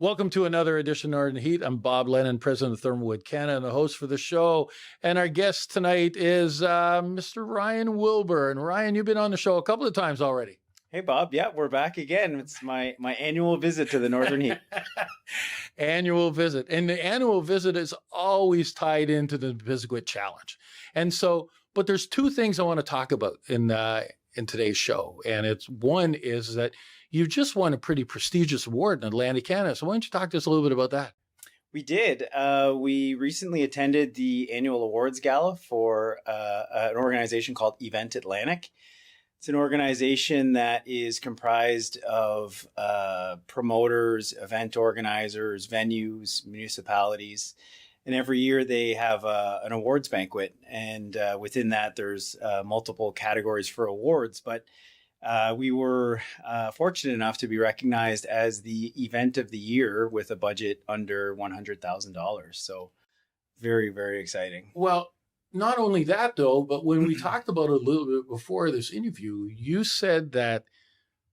Welcome to another edition of Northern Heat. I'm Bob Lennon, president of Thermalwood Canada, and the host for the show. And our guest tonight is Mr. Ryan Wilbur. And Ryan, you've been on the show a couple of times already. Hey, Bob. Yeah, we're back again. It's my annual visit to the Northern Heat. Annual visit. And the annual visit is always tied into the Nepisiguit Challenge. And so, but there's two things I want to talk about in today's show. And one is that you just won a pretty prestigious award in Atlantic Gala. So why don't you talk to us a little bit about that? We did. We recently attended the annual awards gala for an organization called Event Atlantic. It's an organization that is comprised of promoters, event organizers, venues, municipalities. And every year they have an awards banquet. And within that, there's multiple categories for awards. But we were fortunate enough to be recognized as the event of the year with a budget under $100,000. So very, very exciting. Well, not only that, though, but when we talked about it a little bit before this interview, you said that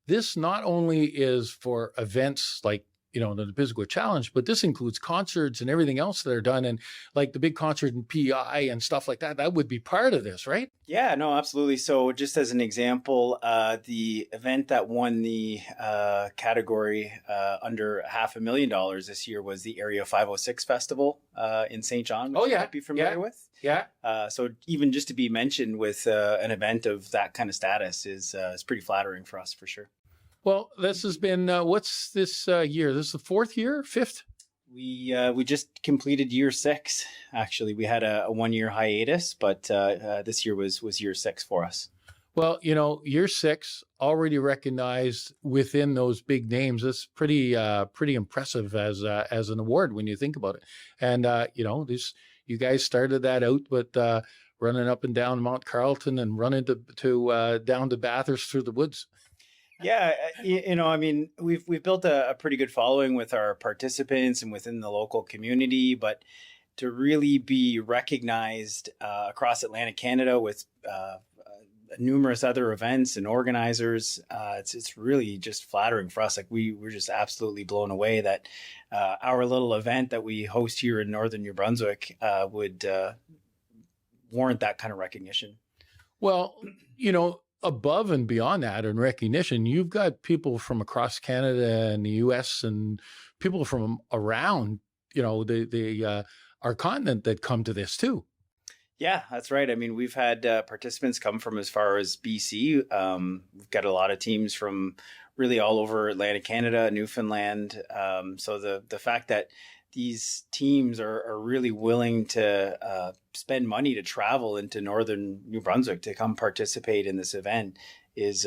this not only is for events like, the Nepisiguit Challenge, but this includes concerts and everything else that are done. And like the big concert in PI and stuff like that, that would be part of this, right? Yeah, no, absolutely. So just as an example, the event that won the category under $500,000 this year was the Area 506 Festival in St. John, which you might be familiar with. Yeah. So even just to be mentioned with an event of that kind of status is pretty flattering for us, for sure. Well, this has been, what's this year? This is the fourth year, fifth? We just completed year 6. Actually, we had a 1-year hiatus, but this year was year 6 for us. Well, year 6 already recognized within those big names. That's pretty impressive as an award when you think about it. And you guys started that out, but running up and down Mount Carleton and running to down to Bathurst through the woods. Yeah, we've built a pretty good following with our participants and within the local community, but to really be recognized across Atlantic Canada with numerous other events and organizers, it's really just flattering for us. Like we're just absolutely blown away that our little event that we host here in Northern New Brunswick would warrant that kind of recognition. Well, above and beyond that in recognition, you've got people from across Canada and the U.S. and people from around, our continent that come to this too. Yeah, that's right. I mean, we've had participants come from as far as BC. We've got a lot of teams from really all over Atlantic Canada, Newfoundland. So the fact that these teams are really willing to spend money to travel into Northern New Brunswick to come participate in this event is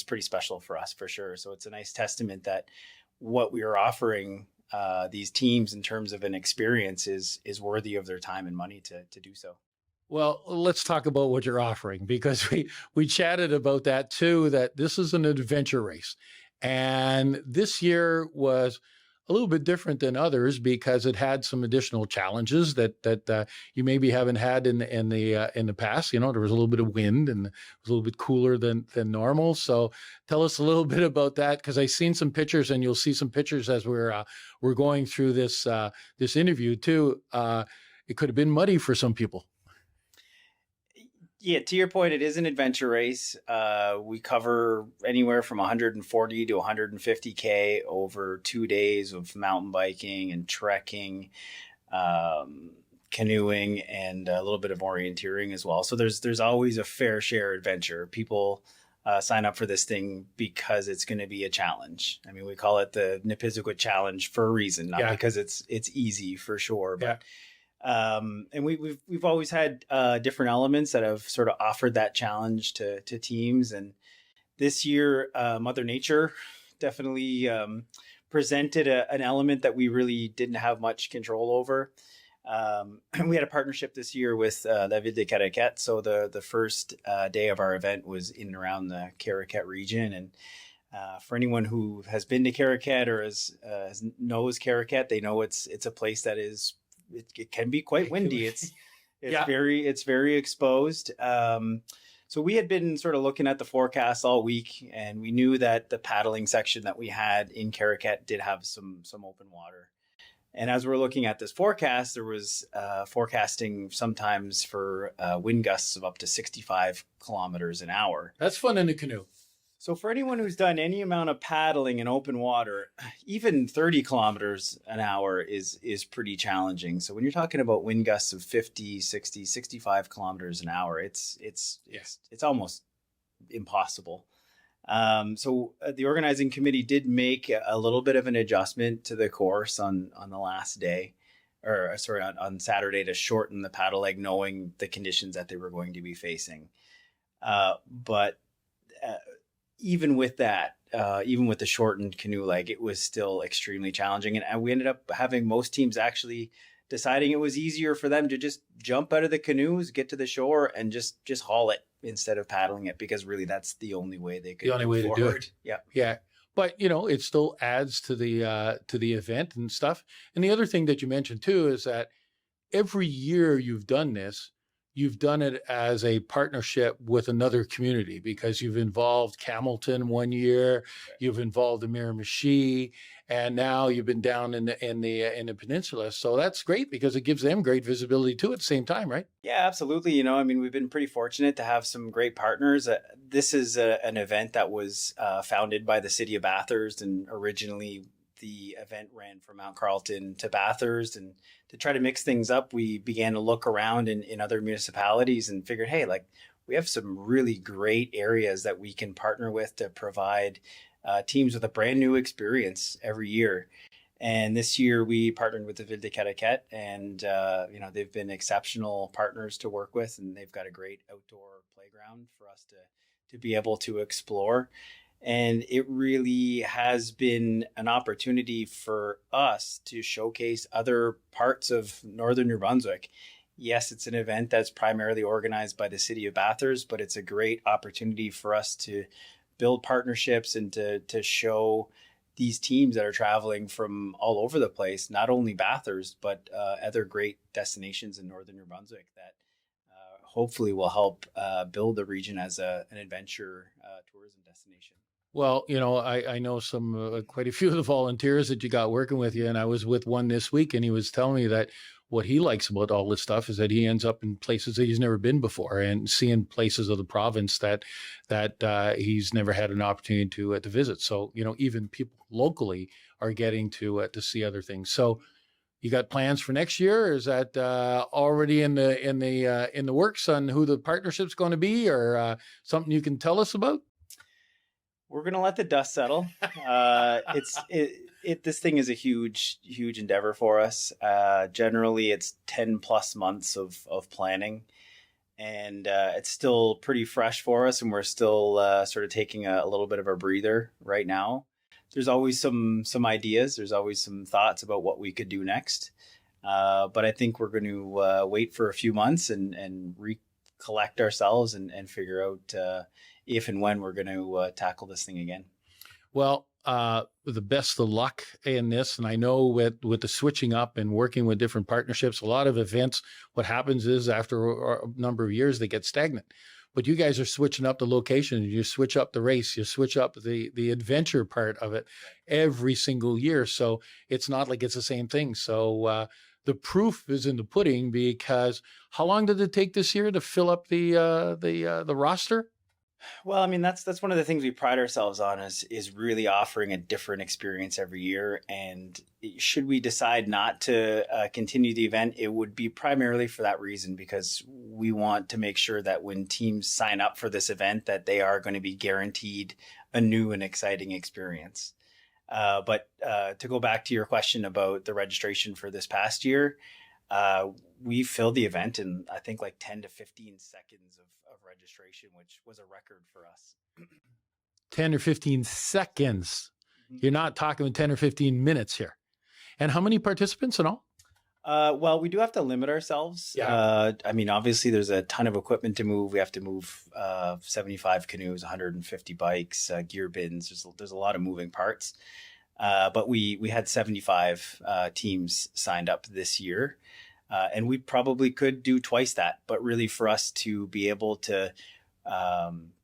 pretty special for us, for sure. So it's a nice testament that what we are offering these teams in terms of an experience is worthy of their time and money to do so. Well, let's talk about what you're offering, because we chatted about that too, that this is an adventure race. And this year was a little bit different than others because it had some additional challenges that you maybe haven't had in the past. There was a little bit of wind and it was a little bit cooler than normal. So tell us a little bit about that, because I've seen some pictures, and you'll see some pictures as we're going through this interview too. It could have been muddy for some people. Yeah, to your point, it is an adventure race. We cover anywhere from 140 to 150K over 2 days of mountain biking and trekking, canoeing, and a little bit of orienteering as well. So there's always a fair share adventure. People sign up for this thing because it's going to be a challenge. I mean, we call it the Nepisiguit Challenge for a reason, not because it's easy, for sure, but. And we've always had different elements that have sort of offered that challenge to teams. And this year, Mother Nature definitely presented an element that we really didn't have much control over. We had a partnership this year with La Ville de Caraquet. So the first day of our event was in and around the Caraquet region. And for anyone who has been to Caraquet or knows Caraquet, they know it's a place that is. It can be quite windy. It's very exposed. So we had been sort of looking at the forecast all week, and we knew that the paddling section that we had in Caraquet did have some open water. And as we're looking at this forecast, there was forecasting sometimes for wind gusts of up to 65 kilometers an hour. That's fun in a canoe. So for anyone who's done any amount of paddling in open water, even 30 kilometers an hour is pretty challenging. So when you're talking about wind gusts of 50, 60, 65 kilometers an hour, it's almost impossible. So the organizing committee did make a little bit of an adjustment to the course on the last day, or sorry, on Saturday, to shorten the paddle leg, knowing the conditions that they were going to be facing. But even with that, even with the shortened canoe leg, it was still extremely challenging. And we ended up having most teams actually deciding it was easier for them to just jump out of the canoes, get to the shore, and just haul it instead of paddling it, because really that's the only way they could. The only way to do it. Yeah. Yeah. But, it still adds to the event and stuff. And the other thing that you mentioned too is that every year you've done this, you've done it as a partnership with another community, because you've involved Camelton one year, you've involved the Miramichi, and now you've been down in the peninsula. So that's great, because it gives them great visibility too at the same time, right? Yeah, absolutely. We've been pretty fortunate to have some great partners. This is an event that was founded by the city of Bathurst, and originally the event ran from Mount Carlton to Bathurst. And to try to mix things up, we began to look around in other municipalities and figured, hey, we have some really great areas that we can partner with to provide teams with a brand new experience every year. And this year we partnered with the Ville de Caraquet, and they've been exceptional partners to work with, and they've got a great outdoor playground for us to be able to explore. And it really has been an opportunity for us to showcase other parts of Northern New Brunswick. Yes, it's an event that's primarily organized by the city of Bathurst, but it's a great opportunity for us to build partnerships and to show these teams that are traveling from all over the place, not only Bathurst, but other great destinations in Northern New Brunswick that hopefully will help build the region as an adventure tourism destination. Well, I know quite a few of the volunteers that you got working with you, and I was with one this week, and he was telling me that what he likes about all this stuff is that he ends up in places that he's never been before, and seeing places of the province that he's never had an opportunity to visit. So, even people locally are getting to see other things. So, you got plans for next year? Or is that already in the works on who the partnership's going to be, or something you can tell us about? We're going to let the dust settle. This thing is a huge endeavor for us. Generally, it's 10 plus months of planning, and it's still pretty fresh for us, and we're still sort of taking a little bit of a breather right now. There's always some ideas. There's always some thoughts about what we could do next. But I think we're going to wait for a few months and recollect ourselves and figure out if and when we're going to tackle this thing again. Well, The best of luck in this. And I know with the switching up and working with different partnerships, a lot of events, what happens is after a number of years, they get stagnant. But you guys are switching up the location, you switch up the race, you switch up the adventure part of it every single year. So it's not like it's the same thing. So the proof is in the pudding, because how long did it take this year to fill up the roster? Well, I mean, that's one of the things we pride ourselves on is really offering a different experience every year. And should we decide not to continue the event, it would be primarily for that reason, because we want to make sure that when teams sign up for this event, that they are going to be guaranteed a new and exciting experience. But to go back to your question about the registration for this past year, we filled the event in, I think, like 10 to 15 seconds of registration, which was a record for us. 10 or 15 seconds. You're not talking 10 or 15 minutes here. And how many participants in all? Well, we do have to limit ourselves. Yeah. I mean, obviously there's a ton of equipment to move. We have to move 75 canoes, 150 bikes, gear bins. There's a lot of moving parts. But we had 75 teams signed up this year. And we probably could do twice that. But really, for us to be able to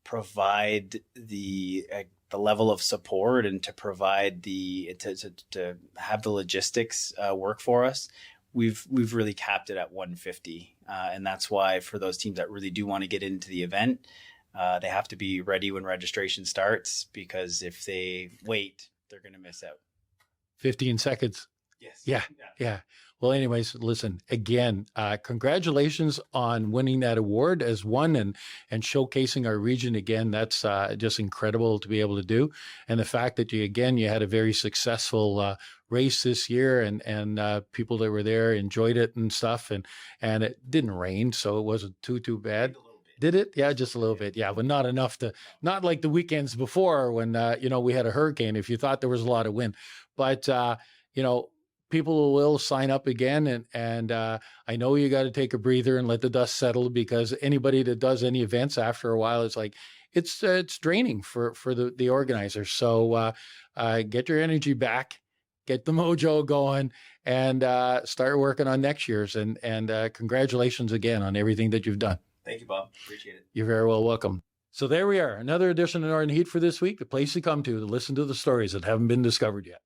provide the level of support and to provide to have the logistics work for us, we've really capped it at 150, and that's why for those teams that really do want to get into the event, they have to be ready when registration starts, because if they wait, they're going to miss out. 15 seconds. Yes. Yeah. Well, anyways, listen, again, congratulations on winning that award as one and showcasing our region again. That's just incredible to be able to do. And the fact that you had a very successful race this year, and people that were there enjoyed it and stuff. And it didn't rain, so it wasn't too bad. Did it? Yeah, just a little bit. Yeah, but not enough not like the weekends before when, we had a hurricane, if you thought there was a lot of wind. But, people will sign up again. And I know you got to take a breather and let the dust settle, because anybody that does any events after a while, it's like, it's draining for the organizers. So get your energy back, get the mojo going, and start working on next year's. And congratulations again on everything that you've done. Thank you, Bob. Appreciate it. You're very well welcome. So there we are, another edition of Northern Heat for this week, the place to come to listen to the stories that haven't been discovered yet.